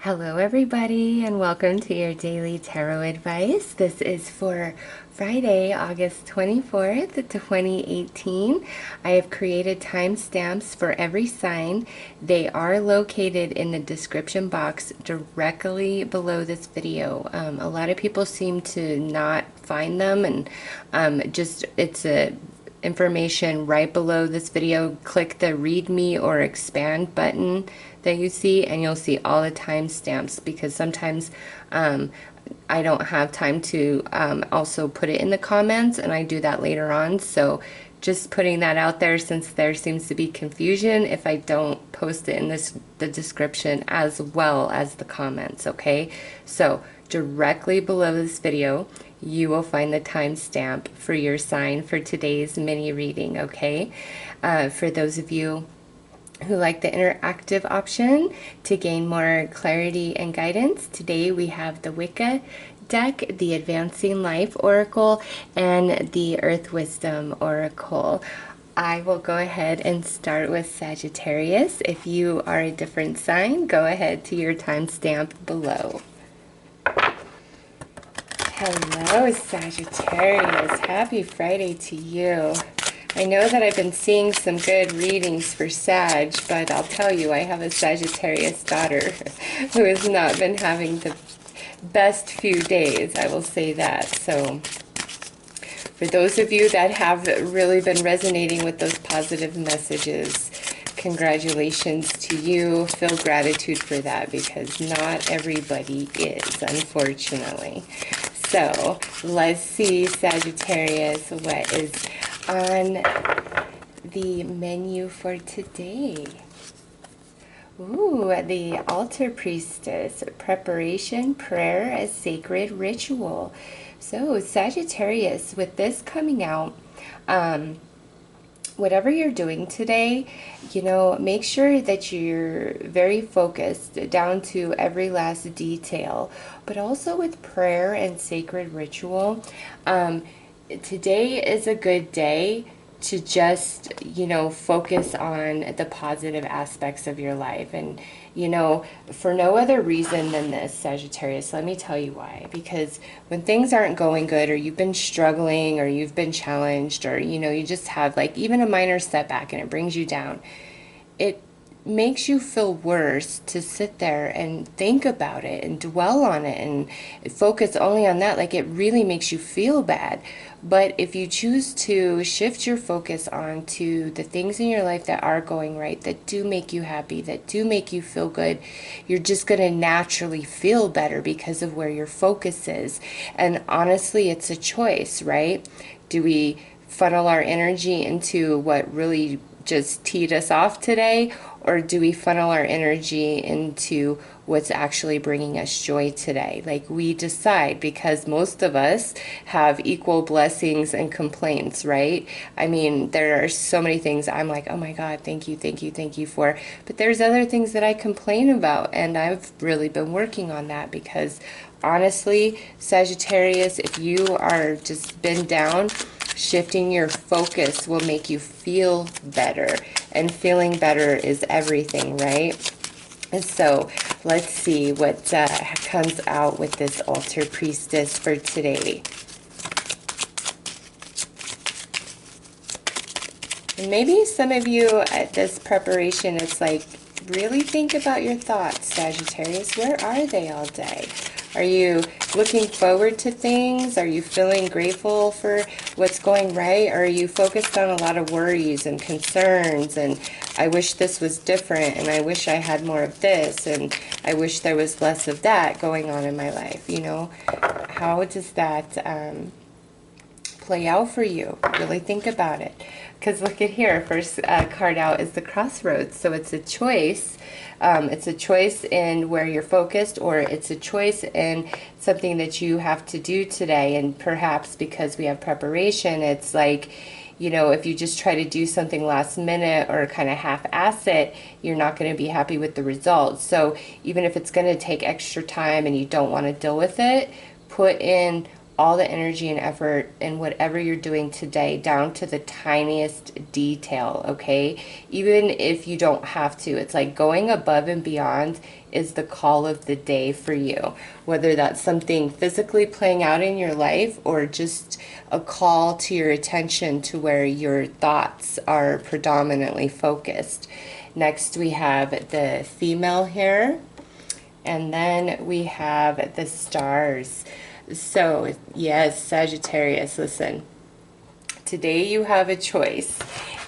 Hello everybody and welcome to your daily tarot advice. This is for Friday, August 24th, 2018. I have created timestamps for every sign. They are located in the description box directly below this video. A lot of people seem to not find them, and it's a information right below this video. Click the read me or expand button that you see and you'll see all the timestamps, because sometimes I don't have time to also put it in the comments, and I do that later on. So just putting that out there, since there seems to be confusion if I don't post it in the description as well as the comments. Okay, so directly below this video you will find the timestamp for your sign for today's mini reading. Okay, for those of you who like the interactive option to gain more clarity and guidance, today we have the Wicca Deck, the Advancing Life Oracle, and the Earth Wisdom Oracle. I will go ahead and start with Sagittarius. If you are a different sign, go ahead to your timestamp below. Hello Sagittarius, happy Friday to you. I know that I've been seeing some good readings for Sag, but I'll tell you, I have a Sagittarius daughter who has not been having the best few days, I will say that. So for those of you that have really been resonating with those positive messages, congratulations to you. Feel gratitude for that, because not everybody is, unfortunately. So let's see, Sagittarius, what is on the menu for today. Ooh, the Altar Priestess, preparation, prayer, a sacred ritual. So Sagittarius, with this coming out, whatever you're doing today, make sure that you're very focused down to every last detail. But also with prayer and sacred ritual, today is a good day to just, focus on the positive aspects of your life. And, for no other reason than this, Sagittarius, let me tell you why. Because when things aren't going good, or you've been struggling, or you've been challenged, or, you just have like even a minor setback and it brings you down, it makes you feel worse to sit there and think about it and dwell on it and focus only on that. Like, it really makes you feel bad. But if you choose to shift your focus on to the things in your life that are going right, that do make you happy, that do make you feel good, you're just going to naturally feel better because of where your focus is. And honestly, it's a choice, right? Do we funnel our energy into what really just teed us off today, or do we funnel our energy into what's actually bringing us joy today? Like, we decide, because most of us have equal blessings and complaints, right? I mean, there are so many things I'm like, oh my God, thank you, thank you, thank you for. But there's other things that I complain about, and I've really been working on that, because honestly, Sagittarius, if you are just been down, shifting your focus will make you feel better, and feeling better is everything, right? And so let's see what comes out with this Altar Priestess for today. And maybe some of you at this preparation, it's like, really think about your thoughts, Sagittarius. Where are they all day? Are you looking forward to things? Are you feeling grateful for what's going right? Or are you focused on a lot of worries and concerns, and I wish this was different, and I wish I had more of this, and I wish there was less of that going on in my life? How does that play out for you? Really think about it. Because look at here, first card out is the Crossroads. So it's a choice. It's a choice in where you're focused, or it's a choice in something that you have to do today. And perhaps because we have preparation, it's like, if you just try to do something last minute or kind of half-ass it, you're not going to be happy with the results. So even if it's going to take extra time and you don't want to deal with it, put in all the energy and effort in whatever you're doing today down to the tiniest detail, okay? Even if you don't have to. It's like going above and beyond is the call of the day for you. Whether that's something physically playing out in your life or just a call to your attention to where your thoughts are predominantly focused. Next we have the female here, and then we have the stars. So, yes, Sagittarius, listen. Today you have a choice.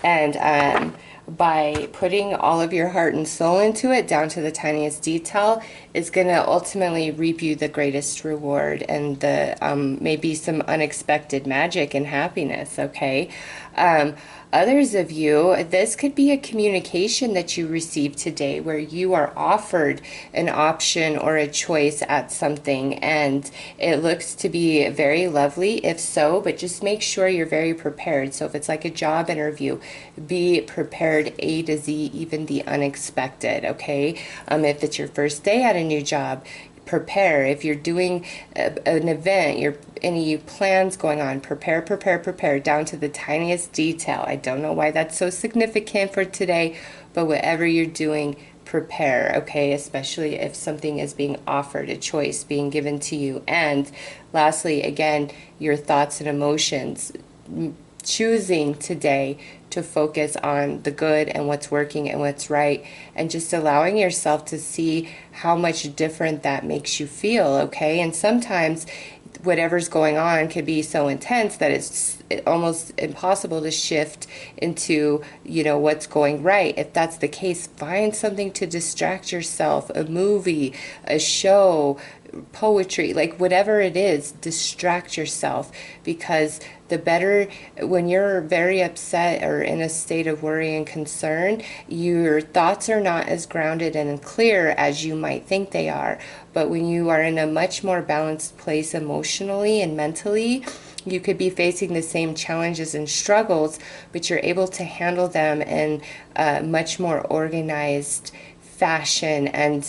And by putting all of your heart and soul into it, down to the tiniest detail, is going to ultimately reap you the greatest reward and the maybe some unexpected magic and happiness, okay? Others of you, this could be a communication that you received today where you are offered an option or a choice at something, and it looks to be very lovely if so, but just make sure you're very prepared. So if it's like a job interview, be prepared A to Z, even the unexpected, okay? If it's your first day at a new job, prepare. If you're doing an event, any plans going on, prepare down to the tiniest detail. I don't know why that's so significant for today, but whatever you're doing, prepare, okay? Especially if something is being offered, a choice being given to you. And lastly, again, your thoughts and emotions. Choosing today to focus on the good and what's working and what's right, and just allowing yourself to see how much different that makes you feel, okay? And sometimes whatever's going on could be so intense that it's almost impossible to shift into, what's going right. If that's the case, find something to distract yourself, a movie, a show, poetry, like whatever it is, distract yourself, because the better, when you're very upset or in a state of worry and concern, your thoughts are not as grounded and clear as you might think they are. But when you are in a much more balanced place emotionally and mentally, you could be facing the same challenges and struggles, but you're able to handle them in a much more organized fashion and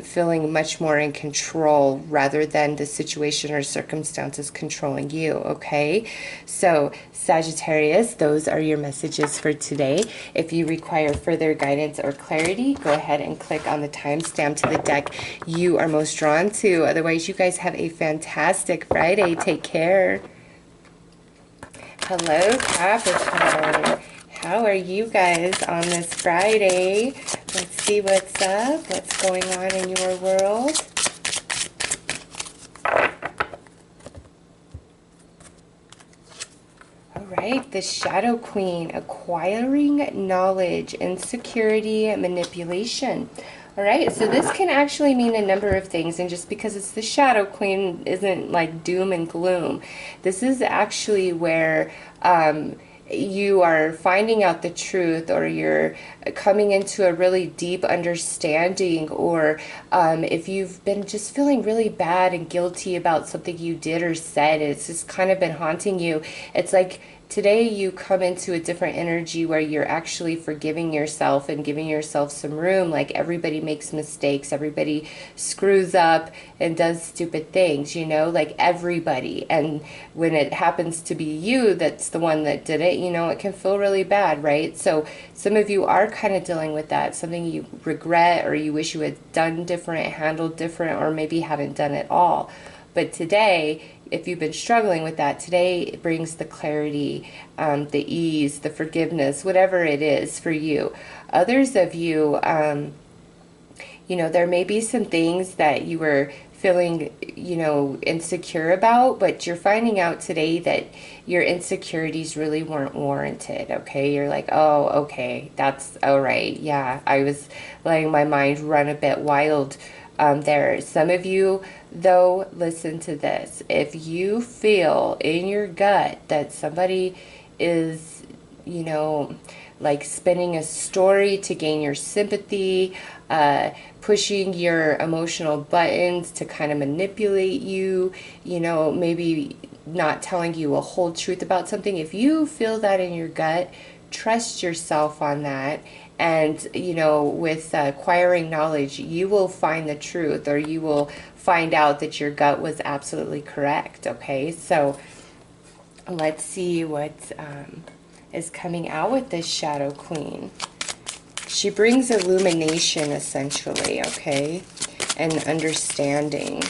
feeling much more in control rather than the situation or circumstances controlling you, okay? So Sagittarius, those are your messages for today. If you require further guidance or clarity, go ahead and click on the timestamp to the deck you are most drawn to. Otherwise, you guys have a fantastic Friday. Take care. Hello, Capricorn. How are you guys on this Friday? Let's see what's up, what's going on in your world. All right, the Shadow Queen, acquiring knowledge, insecurity, manipulation. All right, so this can actually mean a number of things, and just because it's the Shadow Queen isn't like doom and gloom. This is actually where you are finding out the truth, or you're coming into a really deep understanding, or if you've been just feeling really bad and guilty about something you did or said, it's just kind of been haunting you. It's like today you come into a different energy where you're actually forgiving yourself and giving yourself some room. Like, everybody makes mistakes, everybody screws up and does stupid things, like everybody. And when it happens to be you that's the one that did it, it can feel really bad, right? So some of you are kind of dealing with that, something you regret or you wish you had done different, handled different, or maybe haven't done at all. But today, if you've been struggling with that, today it brings the clarity, the ease, the forgiveness, whatever it is for you. Others of you, there may be some things that you were feeling, insecure about, but you're finding out today that your insecurities really weren't warranted, okay? You're like, oh, okay, that's all right. Yeah, I was letting my mind run a bit wild there. Some of you, though, listen to this. If you feel in your gut that somebody is, like spinning a story to gain your sympathy, pushing your emotional buttons to kind of manipulate you, maybe not telling you a whole truth about something. If you feel that in your gut, trust yourself on that And, you know, with acquiring knowledge, you will find the truth, or you will find out that your gut was absolutely correct, okay? So let's see what is coming out with this Shadow Queen. She brings illumination, essentially, okay? And understanding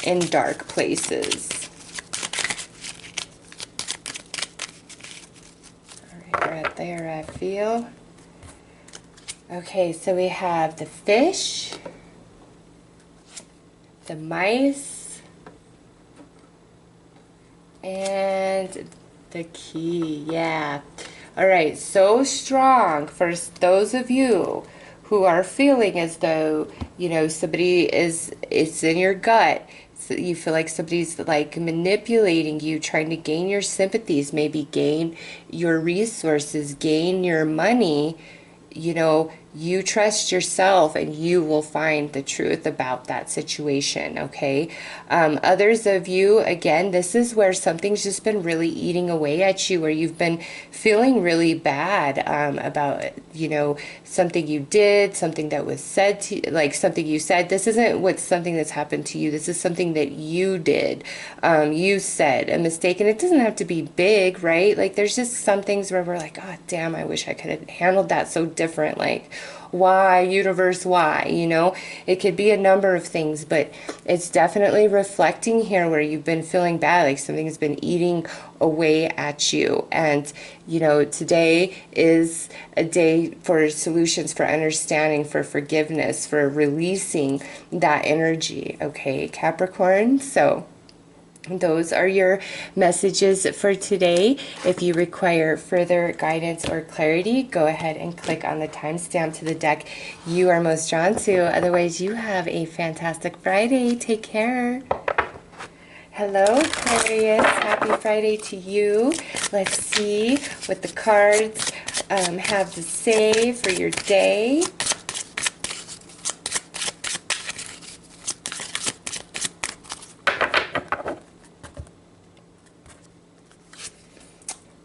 in dark places. All right, right there, I feel. Okay, so we have the fish, the mice, and the key. Yeah. All right, so strong for those of you who are feeling as though, you know, somebody it's in your gut. So you feel like somebody's like manipulating you, trying to gain your sympathies, maybe gain your resources, gain your money. You know, you trust yourself and you will find the truth about that situation, okay? Others of you, again, this is where something's just been really eating away at you, where you've been feeling really bad about, you know, something you did, something that was said to you, like something you said. This isn't what's something that's happened to you. This is something that you did. You said a mistake, and it doesn't have to be big, right? Like there's just some things where we're like, oh, damn, I wish I could have handled that so different. Like, why, universe, why? You know, it could be a number of things, but it's definitely reflecting here where you've been feeling bad, like something has been eating away at you. And, you know, today is a day for solutions, for understanding, for forgiveness, for releasing that energy, okay, Capricorn? So those are your messages for today. If you require further guidance or clarity, go ahead and click on the timestamp to the deck you are most drawn to. Otherwise, you have a fantastic Friday. Take care. Hello, Aquarius. Happy Friday to you. Let's see what the cards have to say for your day.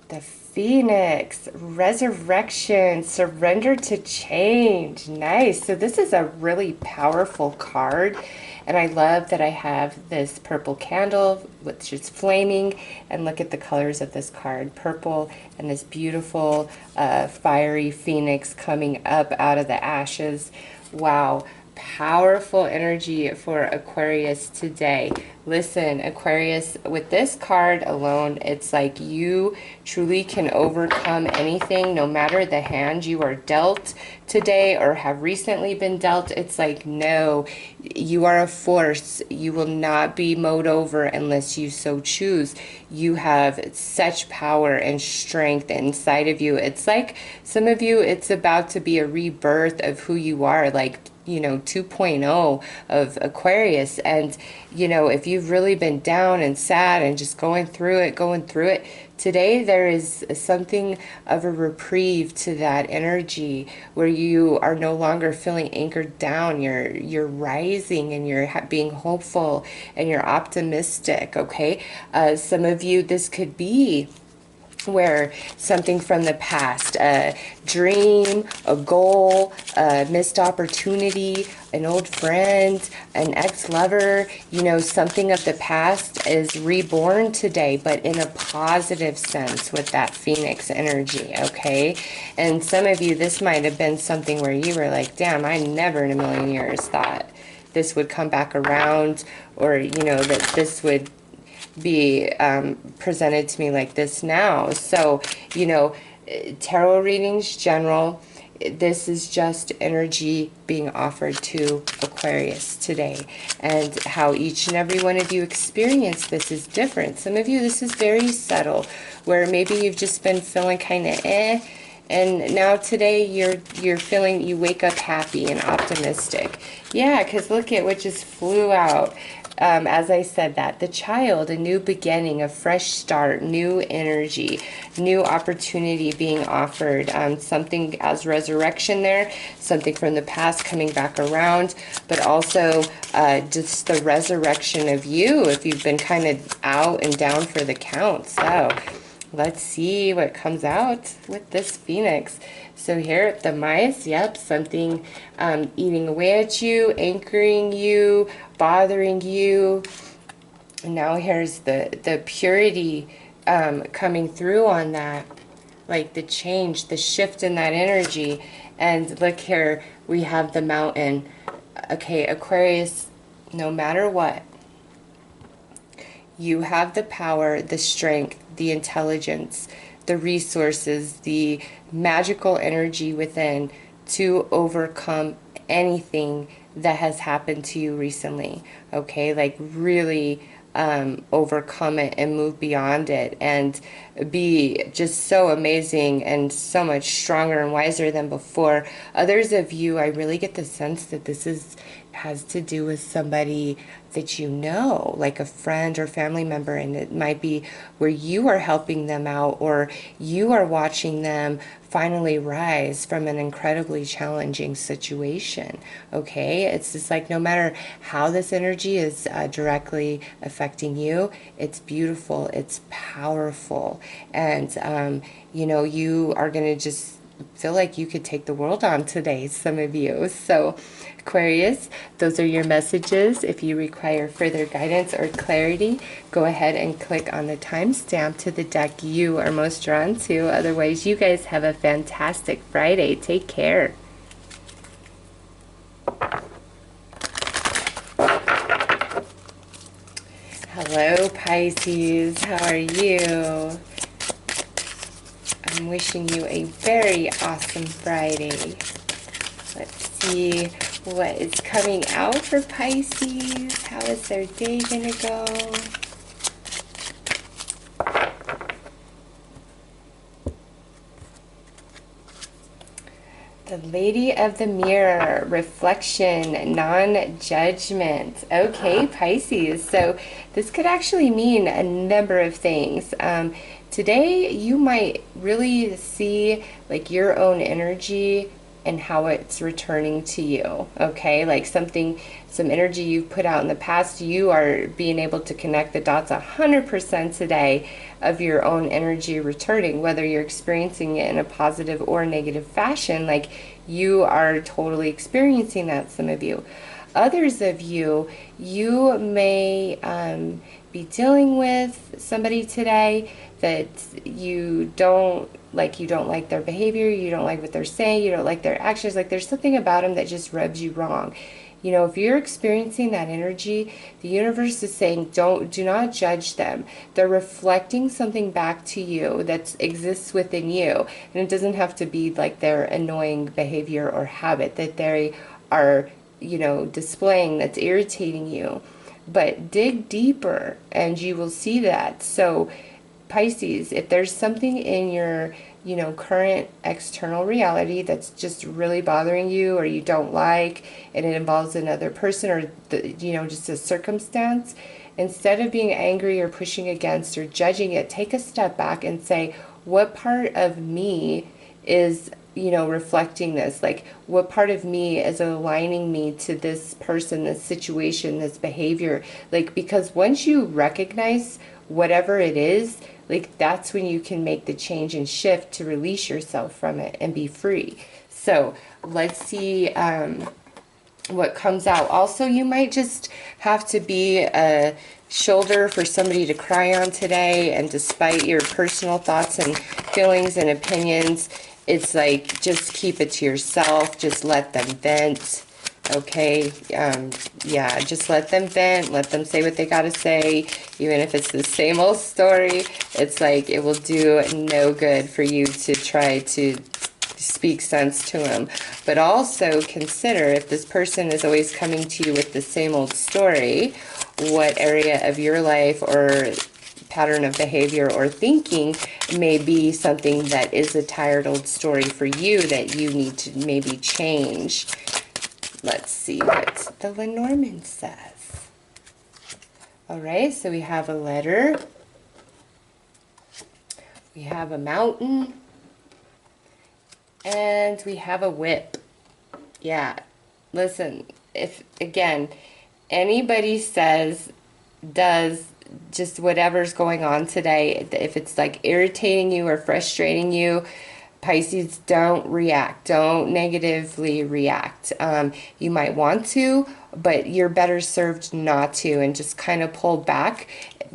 The Phoenix, resurrection, surrender to change. Nice. So this is a really powerful card. And I love that I have this purple candle, which is flaming. And look at the colors of this card. Purple and this beautiful fiery phoenix coming up out of the ashes. Wow. Powerful energy for Aquarius today. Listen, Aquarius, with this card alone, it's like you truly can overcome anything, no matter the hand you are dealt today or have recently been dealt. It's like, no, you are a force. You will not be mowed over unless you so choose. You have such power and strength inside of you. It's like some of you, it's about to be a rebirth of who you are, like, you know, 2.0 of Aquarius. And, you know, if you've really been down and sad and just going through it, today there is something of a reprieve to that energy where you are no longer feeling anchored down. You're rising and you're being hopeful and you're optimistic, okay? Some of you, this could be where something from the past, a dream, a goal, a missed opportunity, an old friend, an ex-lover, you know, something of the past is reborn today, but in a positive sense with that Phoenix energy, okay? And some of you, this might have been something where you were like, damn, I never in a million years thought this would come back around, or, you know, that this would be presented to me like this now. So, you know, tarot readings general, this is just energy being offered to Aquarius today, and how each and every one of you experience this is different. Some of you, this is very subtle, where maybe you've just been feeling kind of and now today you're feeling, you wake up happy and optimistic. Yeah, because look at what just flew out. As I said that, the child, a new beginning, a fresh start, new energy, new opportunity being offered, something as resurrection there, something from the past coming back around, but also just the resurrection of you if you've been kind of out and down for the count. So let's see what comes out with this Phoenix. So here, the mice, yep, something eating away at you, anchoring you, bothering you. And now here's the purity coming through on that, like the change, the shift in that energy. And look here, we have the mountain. Okay, Aquarius, no matter what, you have the power, the strength, the intelligence, the resources, the magical energy within to overcome anything that has happened to you recently. Okay, like really overcome it and move beyond it and be just so amazing and so much stronger and wiser than before. Others of you, I really get the sense that this has to do with somebody that you know, like a friend or family member, and it might be where you are helping them out or you are watching them finally rise from an incredibly challenging situation. Okay, it's just like no matter how this energy is directly affecting you, it's beautiful, it's powerful, and you know, you are going to just feel like you could take the world on today, some of you. So Aquarius, those are your messages. If you require further guidance or clarity, go ahead and click on the timestamp to the deck you are most drawn to. Otherwise, you guys have a fantastic Friday. Take care. Hello, Pisces. How are you? I'm wishing you a very awesome Friday. Let's see what is coming out for Pisces. How is their day going to go? The Lady of the Mirror, reflection, non-judgment. Okay, Pisces. So this could actually mean a number of things. Today, you might really see like your own energy and how it's returning to you. Okay, like some energy you've put out in the past, you are being able to connect the dots 100% today of your own energy returning, whether you're experiencing it in a positive or negative fashion. Like you are totally experiencing that, some of you. Others of you, you may be dealing with somebody today that you don't like their behavior, you don't like what they're saying, you don't like their actions, like there's something about them that just rubs you wrong. You know, if you're experiencing that energy, the universe is saying do not judge them. They're reflecting something back to you that exists within you. And it doesn't have to be like their annoying behavior or habit that they are, you know, displaying that's irritating you. But dig deeper and you will see that. So Pisces, if there's something in your, you know, current external reality that's just really bothering you or you don't like, and it involves another person or, you know, just a circumstance, instead of being angry or pushing against or judging it, take a step back and say, what part of me is, you know, reflecting this? Like, what part of me is aligning me to this person, this situation, this behavior? Like, because once you recognize whatever it is, like that's when you can make the change and shift to release yourself from it and be free. So let's see what comes out. Also, you might just have to be a shoulder for somebody to cry on today, and despite your personal thoughts and feelings and opinions, it's like just keep it to yourself, just let them vent. Okay, yeah, just let them vent, let them say what they gotta say, even if it's the same old story. It's like it will do no good for you to try to speak sense to them. But also consider, if this person is always coming to you with the same old story, what area of your life or pattern of behavior or thinking may be something that is a tired old story for you that you need to maybe change. Let's see what the Lenormand says. All right, so we have a letter. We have a mountain. And we have a whip. Yeah, listen, if, again, anybody says, does just whatever's going on today, if it's like irritating you or frustrating you, Pisces, don't react. Don't negatively react. You might want to, but you're better served not to, and just kind of pull back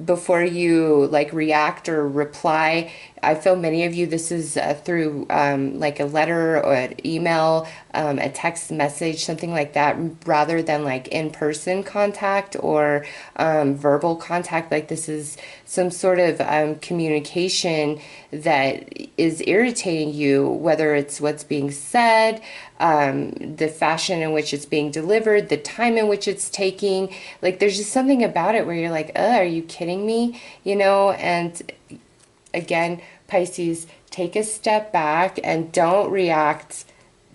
before you like react or reply. I feel many of you, this is through like a letter or an email, a text message, something like that, rather than like in-person contact or verbal contact. Like this is some sort of communication that is irritating you, whether it's what's being said, the fashion in which it's being delivered, the time in which it's taking. Like there's just something about it where you're like, are you kidding me? You know, and again, Pisces, take a step back and don't react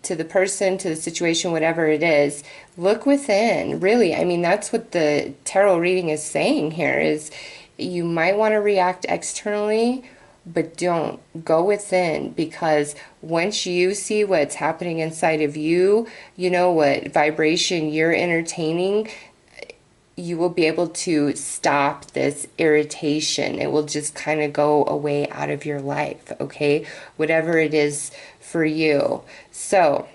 to the person, to the situation, whatever it is. Look within, really. I mean, that's what the tarot reading is saying here, is you might want to react externally, but don't. Go within, because once you see what's happening inside of you, you know what vibration you're entertaining, you will be able to stop this irritation. It will just kind of go away out of your life, okay? Whatever it is for you. So,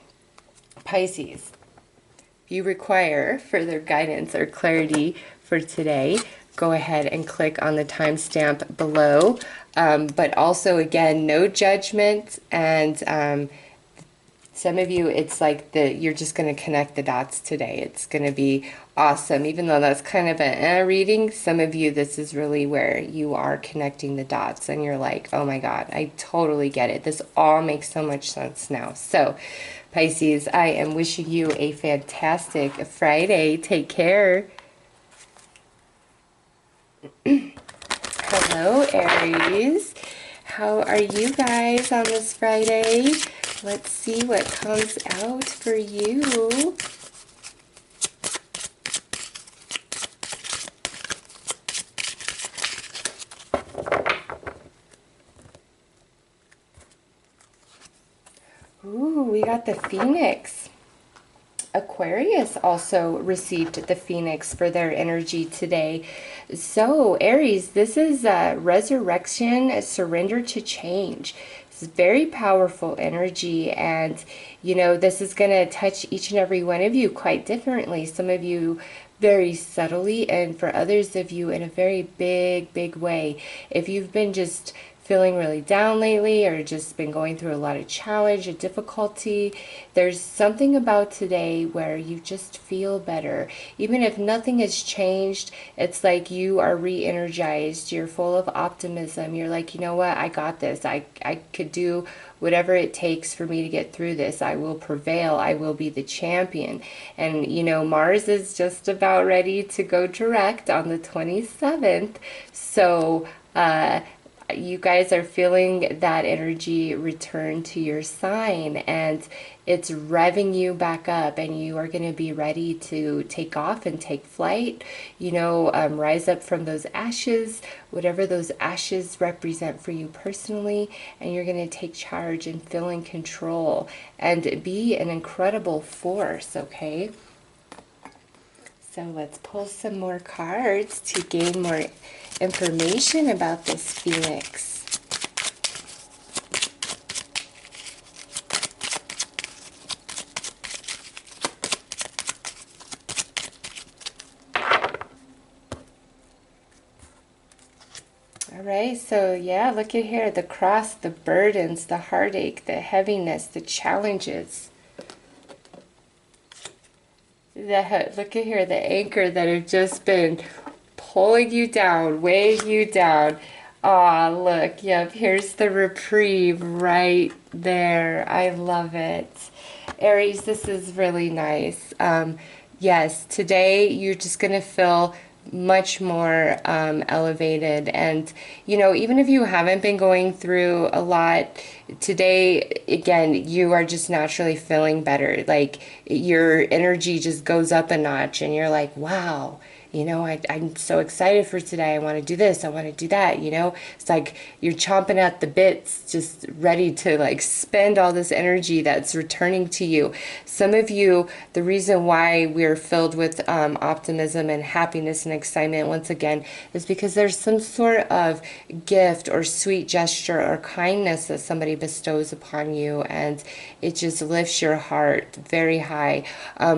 Pisces, if you require further guidance or clarity for today, go ahead and click on the timestamp below. But also, again, no judgment, and some of you, it's like you're just going to connect the dots today. It's going to be awesome. Even though that's kind of a reading, some of you, this is really where you are connecting the dots and you're like, oh my God, I totally get it. This all makes so much sense now. So, Pisces, I am wishing you a fantastic Friday. Take care. Hello, Aries. How are you guys on this Friday? Let's see what comes out for you. Ooh, we got the Phoenix. Aquarius also received the Phoenix for their energy today. So, Aries, this is resurrection, a surrender to change. This is very powerful energy, and you know, this is going to touch each and every one of you quite differently. Some of you very subtly, and for others of you in a very big way. If you've been just feeling really down lately, or just been going through a lot of challenge or difficulty, there's something about today where you just feel better. Even if nothing has changed, it's like you are re-energized. You're full of optimism. You're like, you know what, I got this. I could do whatever it takes for me to get through this. I will prevail. I will be the champion. And you know, Mars is just about ready to go direct on the 27th. So you guys are feeling that energy return to your sign, and it's revving you back up, and you are going to be ready to take off and take flight, you know, rise up from those ashes, whatever those ashes represent for you personally, and you're going to take charge and feel in control and be an incredible force, okay? So let's pull some more cards to gain more information about this Phoenix. All right, so yeah, look at here, the cross, the burdens, the heartache, the heaviness, the challenges. Look at here, the anchor that have just been pulling you down, weighing you down. Ah, look, yep, here's the reprieve right there. I love it. Aries, this is really nice. Yes, today you're just going to feel much more elevated, and you know, even if you haven't been going through a lot today, again, you are just naturally feeling better. Like your energy just goes up a notch, and you're like, wow, you know, I'm so excited for today. I want to do this. I want to do that. You know, it's like you're chomping at the bits, just ready to like spend all this energy that's returning to you. Some of you, the reason why we're filled with optimism and happiness and excitement once again is because there's some sort of gift or sweet gesture or kindness that somebody bestows upon you, and it just lifts your heart very high.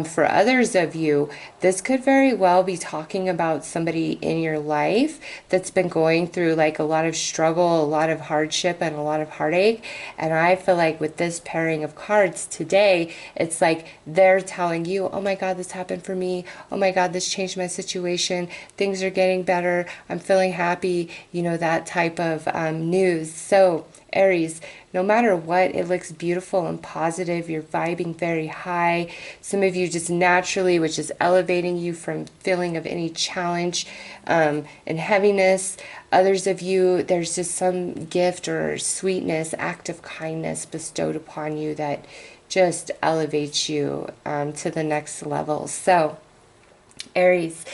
For others of you, this could very well be talking about somebody in your life that's been going through like a lot of struggle, a lot of hardship, and a lot of heartache. And I feel like with this pairing of cards today, it's like they're telling you, oh my God, this happened for me. Oh my God, this changed my situation. Things are getting better. I'm feeling happy. You know, that type of news. So Aries, no matter what, it looks beautiful and positive. You're vibing very high. Some of you just naturally, which is elevating you from feeling of any challenge and heaviness. Others of you, there's just some gift or sweetness, act of kindness bestowed upon you that just elevates you to the next level. So Aries,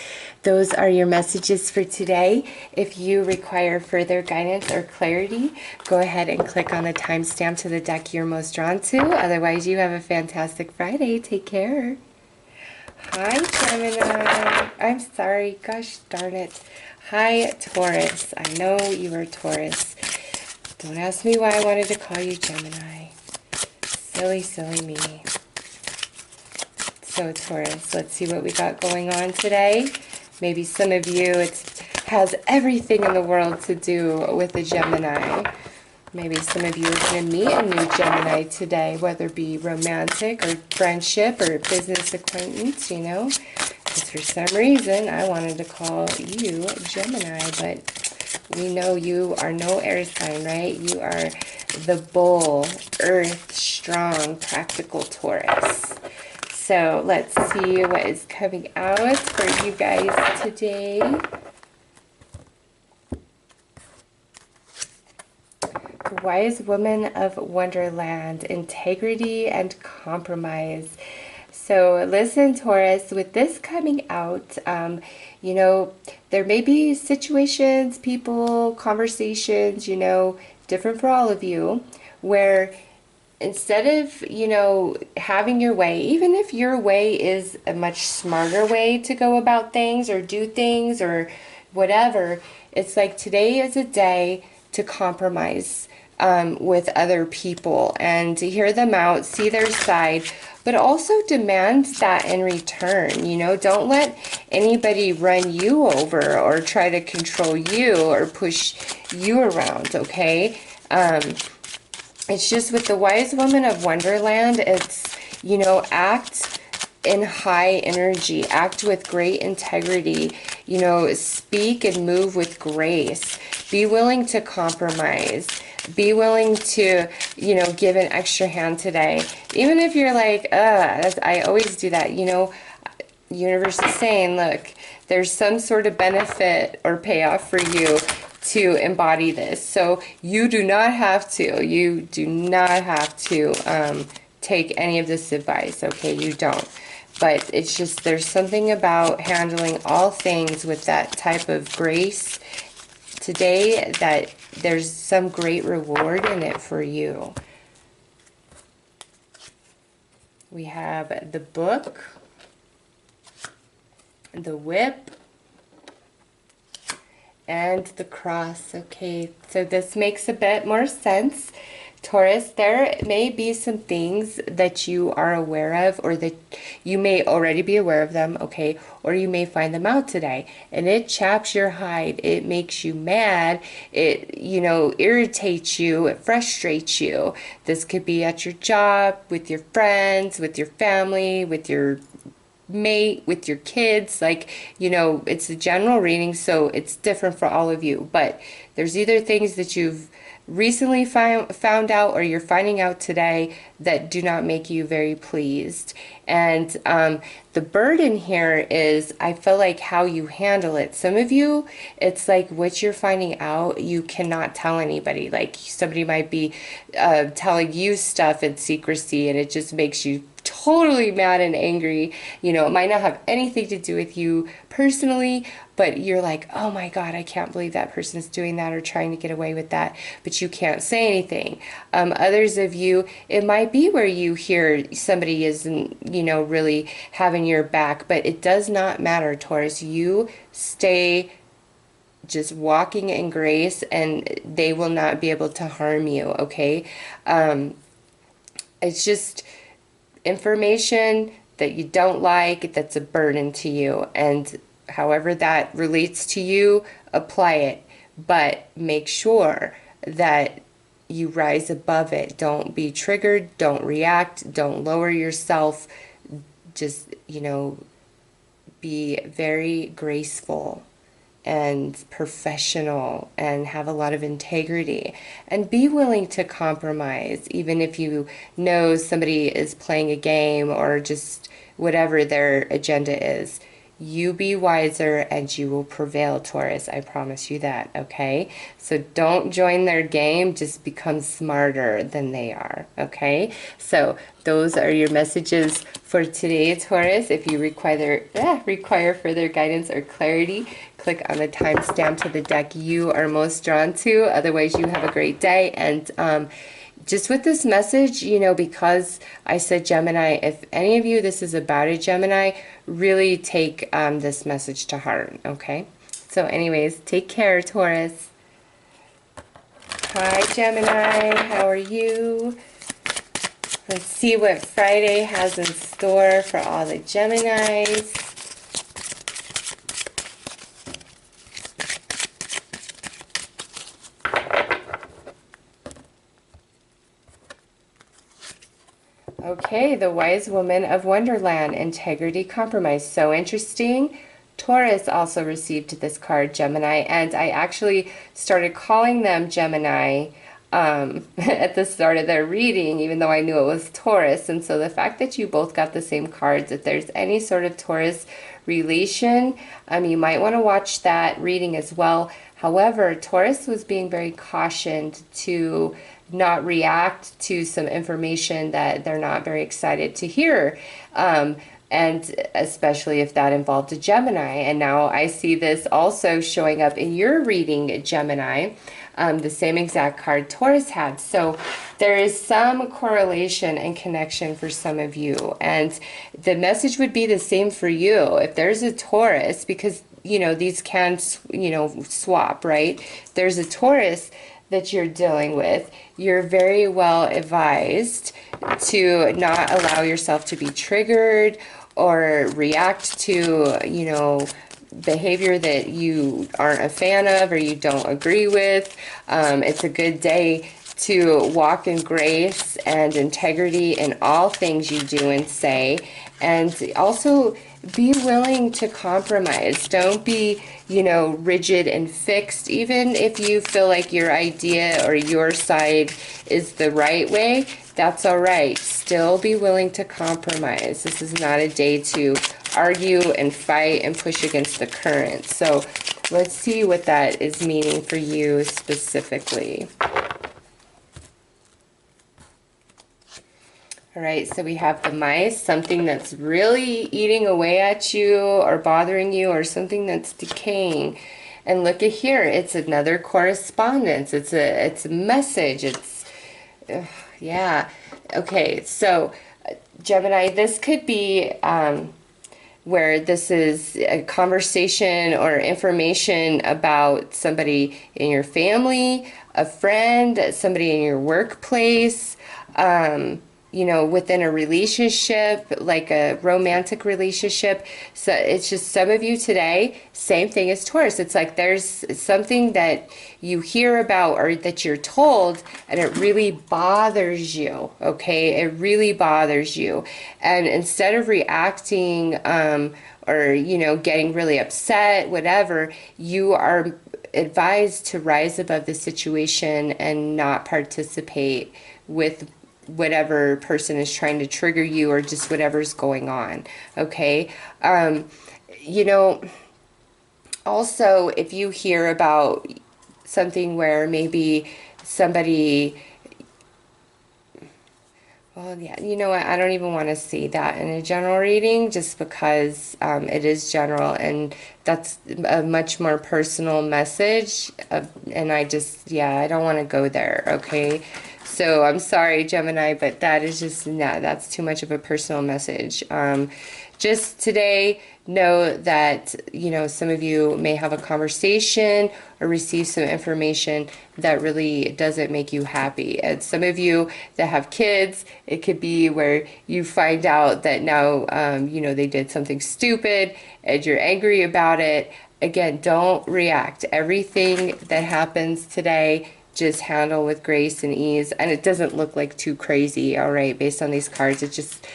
those are your messages for today. If you require further guidance or clarity, go ahead and click on the timestamp to the deck you're most drawn to. Otherwise, you have a fantastic Friday. Take care. Hi, Gemini. I'm sorry. Gosh darn it. Hi, Taurus. I know you are Taurus. Don't ask me why I wanted to call you Gemini. Silly, silly me. So Taurus, let's see what we got going on today. Maybe some of you, it has everything in the world to do with a Gemini. Maybe some of you are going to meet a new Gemini today, whether it be romantic or friendship or business acquaintance, you know. Because for some reason, I wanted to call you Gemini, but we know you are no air sign, right? You are the bull, earth, strong, practical Taurus. So let's see what is coming out for you guys today. The Wise Woman of Wonderland, integrity and compromise. So listen, Taurus, with this coming out, you know, there may be situations, people, conversations, you know, different for all of you, where instead of, you know, having your way, even if your way is a much smarter way to go about things or do things or whatever, it's like today is a day to compromise with other people and to hear them out, see their side, but also demand that in return. You know, don't let anybody run you over or try to control you or push you around, okay? It's just with the Wise Woman of Wonderland, it's, you know, act in high energy, act with great integrity, you know, speak and move with grace, be willing to compromise, be willing to, you know, give an extra hand today. Even if you're like, I always do that, you know, universe is saying, look, there's some sort of benefit or payoff for you to embody this. So you do not have to, take any of this advice, okay? You don't. But it's just, there's something about handling all things with that type of grace today that there's some great reward in it for you. We have the Book, the Whip, and the Cross. Okay, so this makes a bit more sense. Taurus, there may be some things that you are aware of, or that you may already be aware of them, okay, or you may find them out today, and it chaps your hide, it makes you mad, it, you know, irritates you, it frustrates you. This could be at your job, with your friends, with your family, with your mate, with your kids, like, you know, it's a general reading, so it's different for all of you, but there's either things that you've recently found out or you're finding out today that do not make you very pleased. And the burden here is, I feel like, how you handle it. Some of you, it's like what you're finding out, you cannot tell anybody. Like somebody might be telling you stuff in secrecy, and it just makes you totally mad and angry. You know, it might not have anything to do with you personally, but you're like, oh my God, I can't believe that person's doing that or trying to get away with that, but you can't say anything. Others of you, it might be where you hear somebody isn't, you know, really having your back, but it does not matter, Taurus. You stay just walking in grace and they will not be able to harm you, okay? It's just information that you don't like, that's a burden to you, and however that relates to you, apply it, but make sure that you rise above it. Don't be triggered, don't react, don't lower yourself. Just, you know, be very graceful and professional and have a lot of integrity, and be willing to compromise even if you know somebody is playing a game or just whatever their agenda is. You be wiser and you will prevail, Taurus. I promise you that, okay? So don't join their game, just become smarter than they are, okay? So those are your messages for today, Taurus. If you require further guidance or clarity, click on the timestamp to the deck you are most drawn to. Otherwise, you have a great day. And just with this message, you know, because I said Gemini, if any of you, this is about a Gemini, really take this message to heart, okay? So anyways, take care, Taurus. Hi, Gemini. How are you? Let's see what Friday has in store for all the Geminis. Okay, the Wise Woman of Wonderland, Integrity, Compromise. So interesting. Taurus also received this card, Gemini, and I actually started calling them Gemini at the start of their reading, even though I knew it was Taurus. And so the fact that you both got the same cards, if there's any sort of Taurus relation, you might want to watch that reading as well. However, Taurus was being very cautioned to not react to some information that they're not very excited to hear. And especially if that involved a Gemini. And now I see this also showing up in your reading, Gemini, the same exact card Taurus had. So there is some correlation and connection for some of you. And the message would be the same for you. If there's a Taurus, because, you know, these can, you know, swap, right? There's a Taurus that you're dealing with, you're very well advised to not allow yourself to be triggered or react to, you know, behavior that you aren't a fan of or you don't agree with. It's a good day to walk in grace and integrity in all things you do and say, and also be willing to compromise. Don't be, you know, rigid and fixed. Even if you feel like your idea or your side is the right way, that's all right. Still be willing to compromise. This is not a day to argue and fight and push against the current. So let's see what that is meaning for you specifically. All right, so we have the mice, something that's really eating away at you or bothering you, or something that's decaying. And look at here, it's another correspondence. It's a message. It's, yeah. Okay, so Gemini, this could be where this is a conversation or information about somebody in your family, a friend, somebody in your workplace, you know, within a relationship, like a romantic relationship. So it's just some of you today, same thing as Taurus. It's like there's something that you hear about or that you're told and it really bothers you, okay? It really bothers you. And instead of reacting or, you know, getting really upset, whatever, you are advised to rise above the situation and not participate with whatever person is trying to trigger you or just whatever's going on, okay? You know, also, if you hear about something where maybe somebody Well, yeah, you know what? I don't even want to say that in a general reading just because it is general and that's a much more personal message. And I just, yeah, I don't want to go there, okay? So I'm sorry, Gemini, but that is just, nah, that's too much of a personal message. Just today, know that, you know, some of you may have a conversation or receive some information that really doesn't make you happy. And some of you that have kids, it could be where you find out that now, you know, they did something stupid and you're angry about it. Again, don't react. Everything that happens today, just handle with grace and ease. And it doesn't look like too crazy, all right, based on these cards. It's just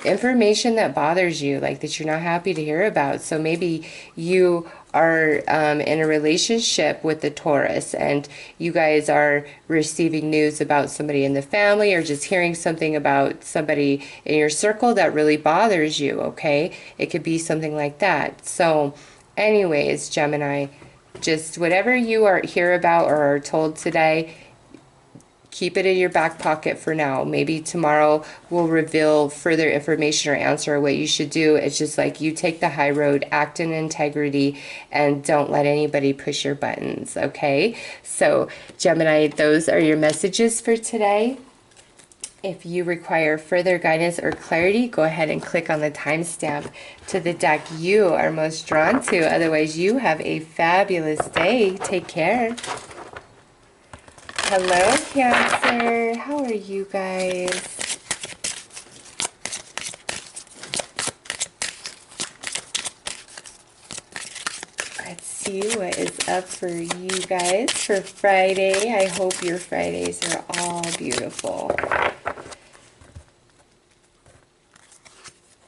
information that bothers you, like that you're not happy to hear about. So maybe you are in a relationship with the Taurus and you guys are receiving news about somebody in the family or just hearing something about somebody in your circle that really bothers you, okay? It could be something like that. So anyways, Gemini, just whatever you are hear about or are told today, keep it in your back pocket for now. Maybe tomorrow will reveal further information or answer what you should do. It's just like you take the high road, act in integrity, and don't let anybody push your buttons, okay? So, Gemini, those are your messages for today. If you require further guidance or clarity, go ahead and click on the timestamp to the deck you are most drawn to. Otherwise, you have a fabulous day. Take care. Hello, Cancer. How are you guys? Let's see what is up for you guys for Friday. I hope your Fridays are all beautiful.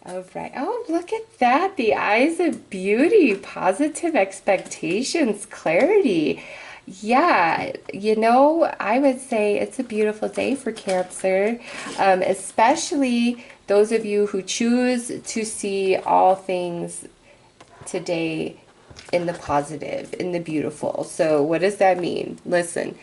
All right. Oh, look at that. The eyes of beauty, positive expectations, clarity. Yeah, you know, I would say it's a beautiful day for Cancer, especially those of you who choose to see all things today in the positive, in the beautiful. So what does that mean? Listen,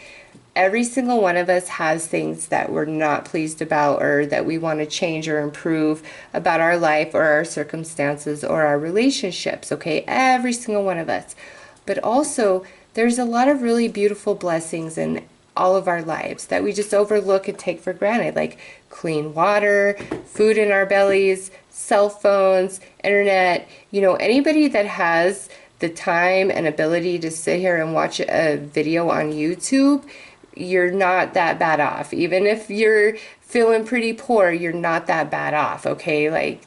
every single one of us has things that we're not pleased about or that we want to change or improve about our life or our circumstances or our relationships, okay? Every single one of us. But also, there's a lot of really beautiful blessings in all of our lives that we just overlook and take for granted, like clean water, food in our bellies, cell phones, internet. You know, anybody that has the time and ability to sit here and watch a video on YouTube, you're not that bad off. Even if you're feeling pretty poor, you're not that bad off, okay? Like,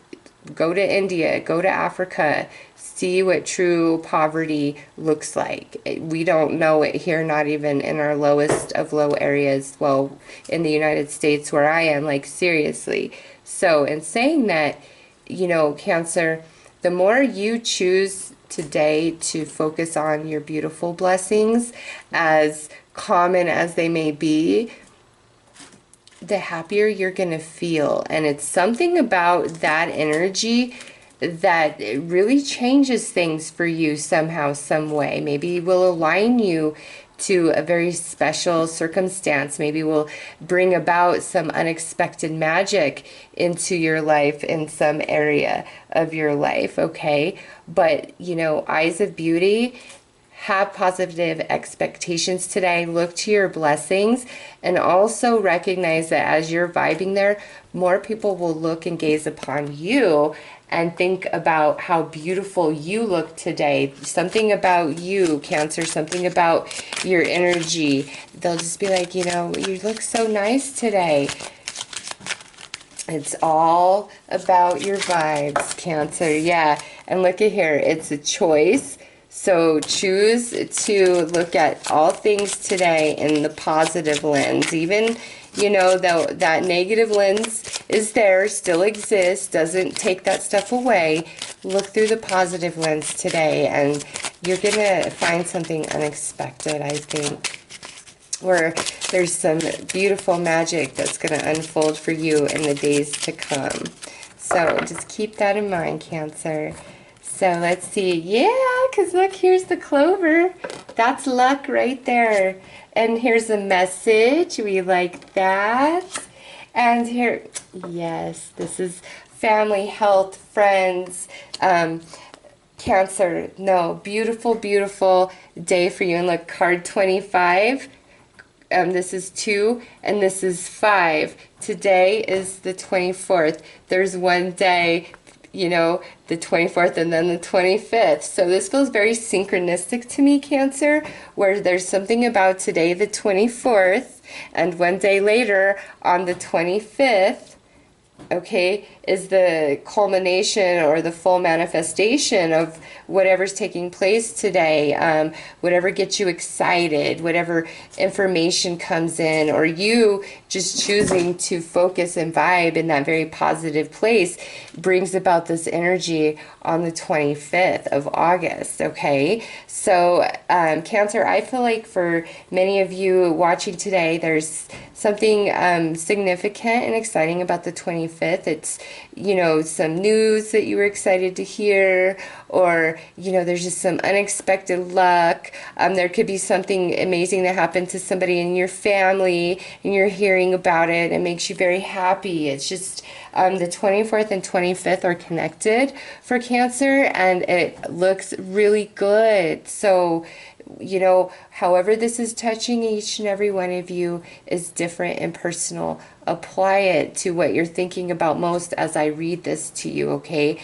go to India, go to Africa, see what true poverty looks like. We don't know it here, not even in our lowest of low areas. Well, in the United States where I am, like, seriously. So in saying that, you know, Cancer, the more you choose today to focus on your beautiful blessings, as common as they may be, the happier you're going to feel. And it's something about that energy that it really changes things for you somehow, some way. Maybe will align you to a very special circumstance. Maybe will bring about some unexpected magic into your life in some area of your life, okay? But, you know, eyes of beauty, have positive expectations today. Look to your blessings and also recognize that as you're vibing there, more people will look and gaze upon you and think about how beautiful you look today. Something about you, Cancer, something about your energy. They'll just be like, you know, you look so nice today. It's all about your vibes, Cancer. Yeah, and look at here. It's a choice. So choose to look at all things today in the positive lens. Even, you know, that negative lens is there, still exists, doesn't take that stuff away. Look through the positive lens today and you're going to find something unexpected, I think, where there's some beautiful magic that's going to unfold for you in the days to come. So just keep that in mind, Cancer. So let's see. Yeah, because look, here's the clover. That's luck right there. And here's a message. We like that. And here, yes, this is family, health, friends, Cancer. No, beautiful, beautiful day for you. And look, card 25. This is 2 and this is 5. Today is the 24th. There's one day, you know, the 24th and then the 25th. So this feels very synchronistic to me, Cancer, where there's something about today, the 24th, and one day later on the 25th, okay, is the culmination or the full manifestation of whatever's taking place today, whatever gets you excited, whatever information comes in, or you just choosing to focus and vibe in that very positive place brings about this energy on the 25th of August, okay? So, Cancer, I feel like for many of you watching today, there's something significant and exciting about the 25th. It's, you know, some news that you were excited to hear, or, you know, there's just some unexpected luck. There could be something amazing that happened to somebody in your family and you're hearing about it. It makes you very happy. It's just the 24th and 25th are connected for Cancer, and it looks really good. So, you know, however this is touching each and every one of you is different and personal. Apply it to what you're thinking about most as I read this to you, okay?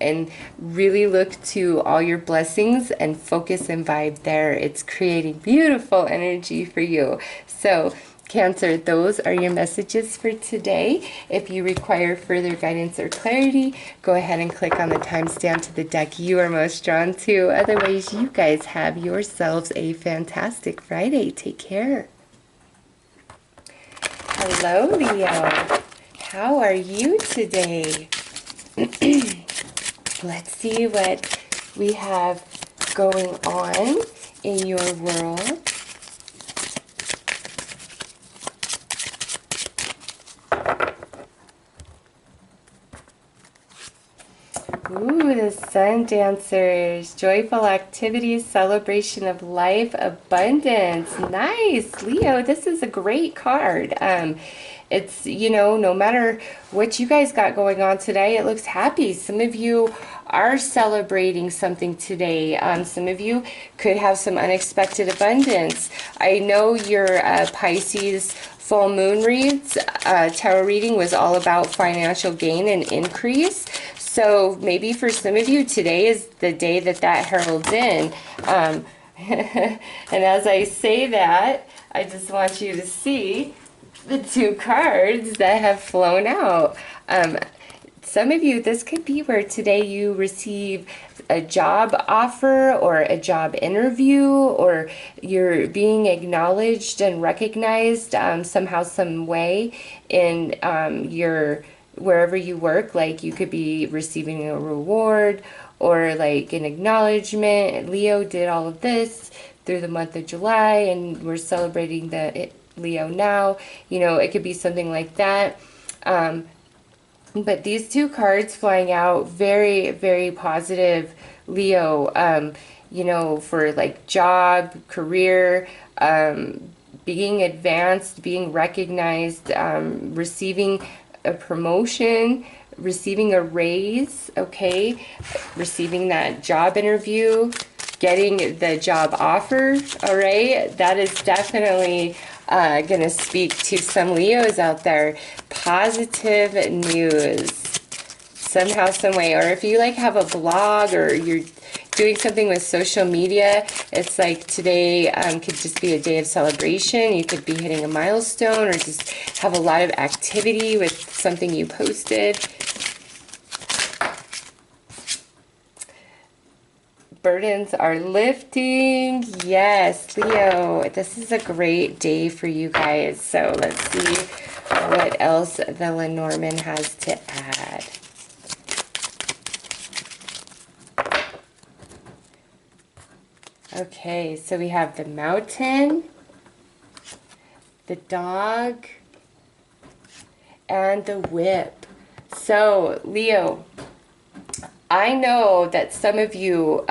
And really look to all your blessings and focus and vibe there. It's creating beautiful energy for you. So, Cancer, those are your messages for today. If you require further guidance or clarity, go ahead and click on the timestamp to the deck you are most drawn to. Otherwise, you guys have yourselves a fantastic Friday. Take care. Hello, Leo. How are you today? Let's see what we have going on in your world. Ooh, the Sun Dancers. Joyful activities, celebration of life, abundance. Nice, Leo. This is a great card. It's, you know, no matter what you guys got going on today, it looks happy. Some of you are celebrating something today. Some of you could have some unexpected abundance. I know your Pisces full moon reads, tarot reading was all about financial gain and increase. So maybe for some of you, today is the day that that heralds in. And as I say that, I just want you to see the 2 cards that have flown out. Some of you, this could be where today you receive a job offer or a job interview, or you're being acknowledged and recognized somehow, some way in your wherever you work. Like you could be receiving a reward or like an acknowledgement. Leo did all of this through the month of July, and we're celebrating the Leo now. You know, it could be something like that. But these 2 cards flying out, very, very positive, Leo, you know, for like job, career, being advanced, being recognized, receiving a promotion, receiving a raise, okay, receiving that job interview, getting the job offer, all right? That is definitely going to speak to some Leos out there. Positive news, somehow, some way. Or if you like have a blog or you're doing something with social media, it's like today could just be a day of celebration. You could be hitting a milestone or just have a lot of activity with something you posted. Burdens are lifting. Yes, Leo, this is a great day for you guys. So let's see what else the Lenormand has to add. Okay, so we have the mountain, the dog, and the whip. So, Leo, I know that some of you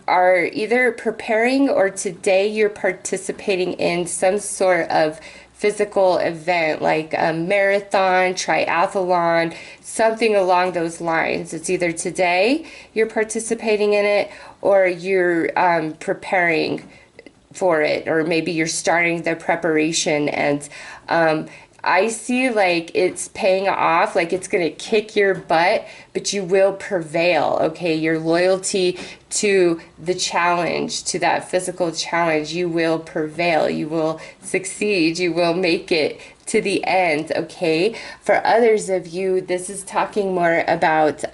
are either preparing or today you're participating in some sort of physical event like a marathon, triathlon, something along those lines. It's either today you're participating in it or you're preparing for it, or maybe you're starting the preparation. And I see like it's paying off, like it's gonna kick your butt, but you will prevail, okay? Your loyalty to the challenge, to that physical challenge, you will prevail, you will succeed, you will make it to the end, okay? For others of you, this is talking more about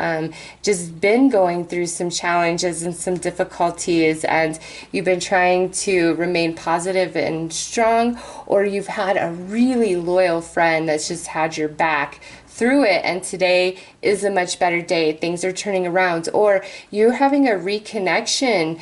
just been going through some challenges and some difficulties, and you've been trying to remain positive and strong, or you've had a really loyal friend that's just had your back through it, and today is a much better day. Things are turning around, or you're having a reconnection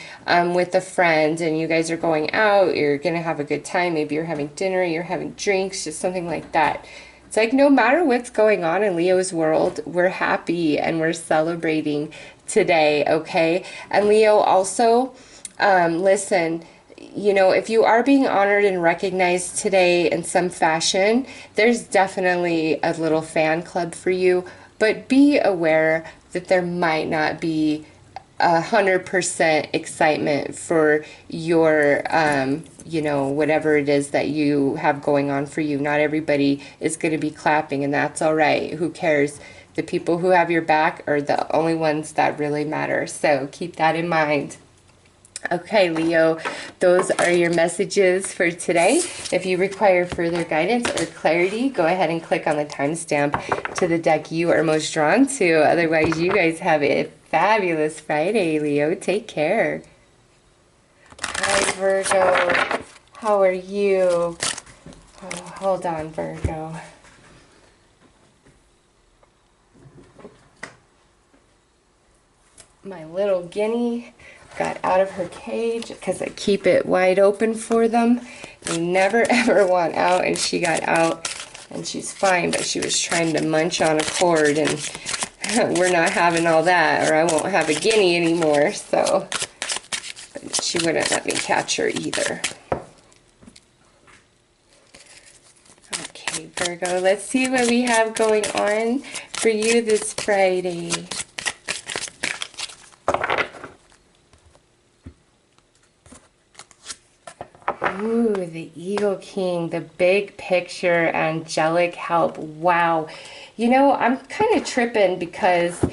with a friend, and you guys are going out, you're gonna have a good time. Maybe you're having dinner, you're having drinks, just something like that. It's like no matter what's going on in Leo's world, we're happy and we're celebrating today, okay? And Leo, also, listen, you know, if you are being honored and recognized today in some fashion, there's definitely a little fan club for you, but be aware that there might not be 100% excitement for your, you know, whatever it is that you have going on for you. Not everybody is going to be clapping, and that's all right. Who cares? The people who have your back are the only ones that really matter. So keep that in mind. Okay, Leo, those are your messages for today. If you require further guidance or clarity, go ahead and click on the timestamp to the deck you are most drawn to. Otherwise, you guys have a fabulous Friday, Leo. Take care. Hi, Virgo. How are you? Oh, hold on, Virgo. My little guinea got out of her cage because I keep it wide open for them. They never ever want out, and she got out and she's fine, but she was trying to munch on a cord, and we're not having all that, or I won't have a guinea anymore. So, but she wouldn't let me catch her either. Okay, Virgo, let's see what we have going on for you this Friday. Ooh, the Eagle King, the big picture, angelic help. Wow. You know, I'm kind of tripping because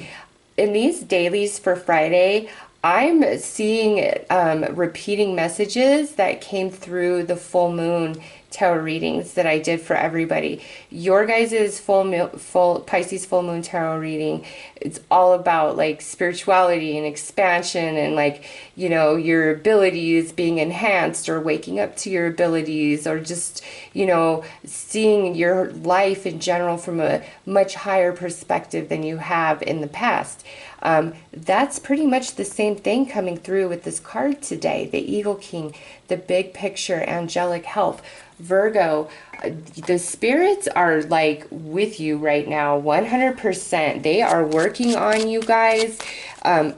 in these dailies for Friday, I'm seeing repeating messages that came through the full moon tarot readings that I did for everybody. Your guys' full Pisces full moon tarot reading, it's all about like spirituality and expansion, and like, you know, your abilities being enhanced, or waking up to your abilities, or just, you know, seeing your life in general from a much higher perspective than you have in the past. That's pretty much the same thing coming through with this card today, the Eagle King, the big picture, angelic help. Virgo, the spirits are like with you right now, 100%. They are working on you guys.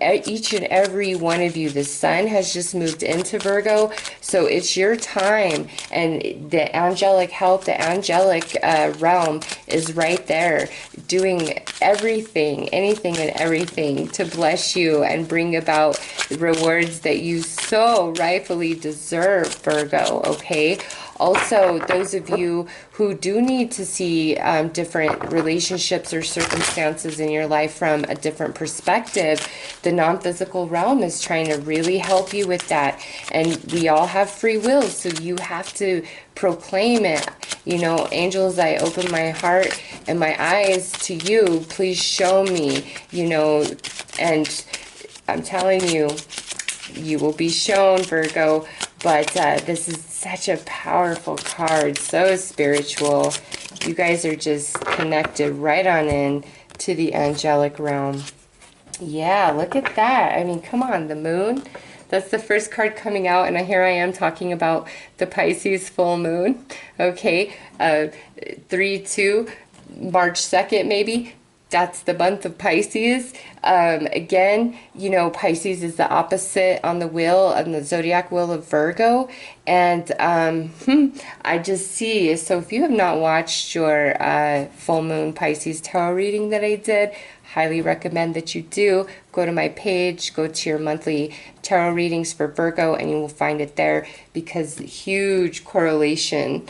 Each and every one of you. The sun has just moved into Virgo, so it's your time, and the angelic help, the angelic realm is right there doing everything, anything and everything to bless you and bring about the rewards that you so rightfully deserve, Virgo, okay? Also, those of you who do need to see different relationships or circumstances in your life from a different perspective, the non-physical realm is trying to really help you with that. And we all have free will, so you have to proclaim it. You know, angels, I open my heart and my eyes to you. Please show me, you know, and I'm telling you, you will be shown, Virgo. But this is such a powerful card, so spiritual. You guys are just connected right on in to the angelic realm. Yeah, look at that. I mean, come on, the moon. That's the first card coming out, and here I am talking about the Pisces full moon. Okay, 3-2, March 2nd maybe. that's the month of Pisces. Again, you know, Pisces is the opposite on the wheel, on the zodiac wheel of Virgo. And I just see, so if you have not watched your full moon Pisces tarot reading that I did, highly recommend that you do. Go to my page, go to your monthly tarot readings for Virgo, and you will find it there, because huge correlation